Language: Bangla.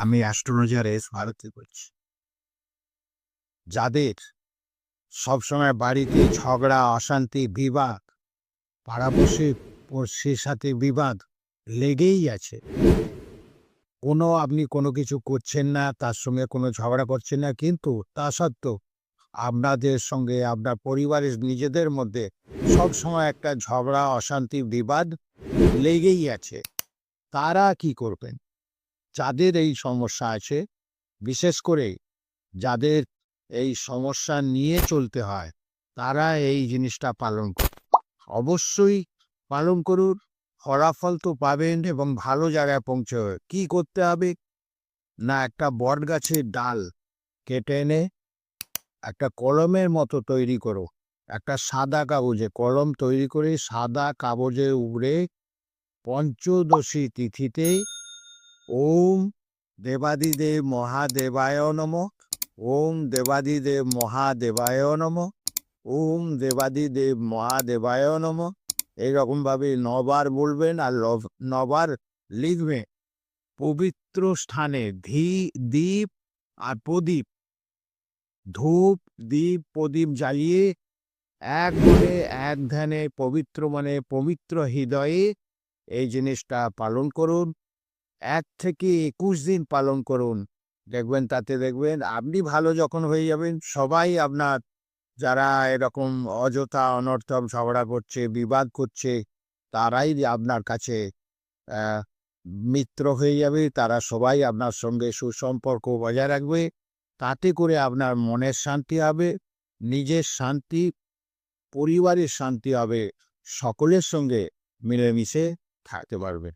আমি অ্যাস্ট্রোলজার এস ভারতী বলছি। যাদের সবসময় বাড়িতে ঝগড়া, অশান্তি, বিবাদ, পাড়াপড়শির সাথে বিবাদ লেগেই আছে। আপনি কোনো কিছু করছেন না, তার সঙ্গে কোনো ঝগড়া করছেন না, কিন্তু তা সত্ত্বেও আপনাদের সঙ্গে আপনার পরিবারের নিজেদের মধ্যে সবসময় একটা ঝগড়া, অশান্তি, বিবাদ লেগেই আছে। তারা কি করবেন? যাদের এই সমস্যা আছে, বিশেষ করে যাদের এই সমস্যা নিয়ে চলতে হয়, তারা এই জিনিসটা পালন করুন। অবশ্যই পালন করুন। ফলাফল তো পাবেন এবং ভালো জায়গায় পৌঁছবে। কি করতে হবে? না, একটা বটগাছের ডাল কেটে এনে একটা কলমের মতো তৈরি করো। একটা সাদা কাগজে কলম তৈরি করে সাদা কাগজের উপরে পঞ্চদশী তিথিতে ওম দেবাদিদেব মহাদেবায় নমঃ, ওম দেবাদিদেব মহাদেবায় নমঃ, ওম দেবাদিদেব মহাদেবায় নমঃ, এইরকমভাবে ৯ বার বলবেন আর নবার লিখবেন। পবিত্র স্থানে দীপ আর প্রদীপ, ধূপ, দীপ, প্রদীপ জ্বালিয়ে এক মনে এক ধ্যানে পবিত্র মনে পবিত্র হৃদয়ে এই জিনিসটা পালন করুন। ১ থেকে ২১ দিন পালন করুন। দেখবেন আপনি ভালো যখন হয়ে যাবেন, সবাই আপনার যারা এরকম অযথা অনর্থক ঝগড়া করছে, বিবাদ করছে, তারাই আপনার কাছে মিত্র হয়ে যাবে। তারা সবাই আপনার সঙ্গে সুসম্পর্ক বজায় রাখবে। তাতে করে আপনার মনের শান্তি হবে, নিজের শান্তি, পরিবারের শান্তি হবে। সকলের সঙ্গে মিলেমিশে থাকতে পারবে।